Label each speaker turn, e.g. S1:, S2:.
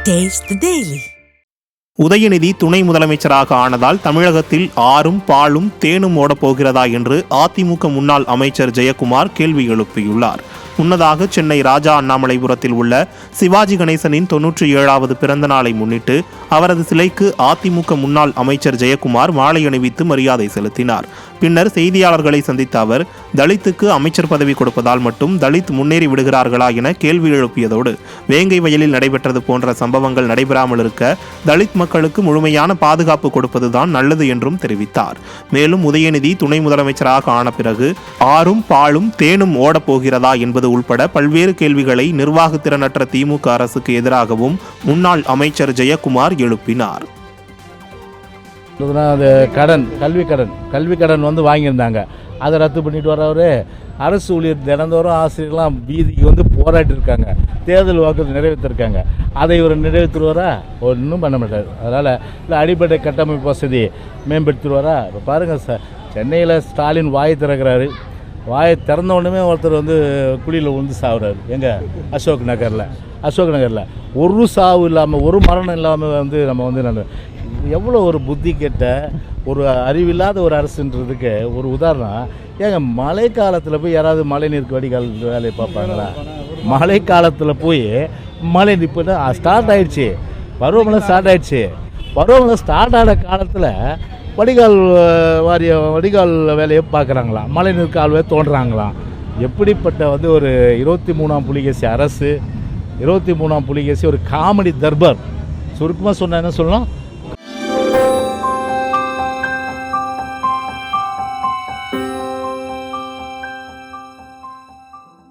S1: Taste the Daily.
S2: Udhayanidhi துணை முதலமைச்சராக ஆனதால் தமிழகத்தில் ஆறும் பாலும் தேனும் ஓடப் போகிறதா என்று அதிமுக முன்னாள் அமைச்சர் ஜெயக்குமார் கேள்வி எழுப்பியுள்ளார். முன்னதாக சென்னை ராஜா அண்ணாமலைபுரத்தில் உள்ள சிவாஜி கணேசனின் 97வது பிறந்த நாளை முன்னிட்டு அவரது சிலைக்கு அதிமுக முன்னாள் அமைச்சர் ஜெயக்குமார் மாலை அணிவித்து மரியாதை செலுத்தினார். பின்னர் செய்தியாளர்களை சந்தித்த அவர், தலித்துக்கு அமைச்சர் பதவி கொடுப்பதால் மட்டும் தலித் முன்னேறி விடுகிறார்களா என கேள்வி எழுப்பியதோடு, வேங்கை வயலில் நடைபெற்றது போன்ற சம்பவங்கள் நடைபெறாமல் இருக்க தலித் மக்களுக்கு முழுமையான பாதுகாப்பு கொடுப்பதுதான் நல்லது என்றும் தெரிவித்தார். மேலும் உதயநிதி துணை முதலமைச்சராக ஆன பிறகு ஆறும் பாலும் தேனும் ஓடப் போகிறதா என்பது உள்பட பல்வேறு கேள்விகளை நிர்வாக திறனற்ற திமுக அரசுக்கு எதிராகவும் முன்னாள் அமைச்சர் ஜெயக்குமார் எழுப்பினார்.
S3: அது கல்வி கடன் வந்து வாங்கியிருந்தாங்க, அதை ரத்து பண்ணிட்டு வரவர். அரசு ஊழியர் தினந்தோறும் ஆசிரியர்லாம் வீதிக்கு போராட்டி இருக்காங்க, தேர்தல் வாக்கு நிறைவேற்றிருக்காங்க. அதை இவர் நிறைவேற்றுவாரா? ஒன்றும் பண்ண மாட்டார். அதனால் இல்லை அடிப்படை கட்டமைப்பு வசதி மேம்படுத்திடுவாரா? இப்போ பாருங்கள் சார், சென்னையில் ஸ்டாலின் வாயை திறக்கிறாரு. வாயை திறந்த உடனே ஒருத்தர் குழியில் விழுந்து சாகுறாரு. எங்கே? அசோக் நகரில் ஒரு சாவு இல்லாமல், ஒரு மரணம் இல்லாமல் நம்ம எவ்வளோ ஒரு புத்தி கெட்ட, ஒரு அறிவில்லாத ஒரு அரசுன்றதுக்கு ஒரு உதாரணம். ஏங்க, மழை காலத்தில் போய் யாராவது மழை நீருக்கு வடிகால் வேலையை பார்ப்பாங்களா? மழை காலத்தில் போய் மழை இப்போ ஸ்டார்ட் ஆகிடுச்சு, பருவமழை ஸ்டார்ட் ஆகிடுச்சு. பருவமழை ஸ்டார்ட் ஆன காலத்தில் வடிகால் வேலையை பார்க்குறாங்களாம், மழை நீர் கால்வே தோன்றுறாங்களாம். எப்படிப்பட்ட ஒரு 23ஆம் புலிகேசி அரசு, 23ஆம் புலிகேசி ஒரு காமெடி தர்பார். சுருக்கமாக சொன்னால் என்ன சொல்லணும்,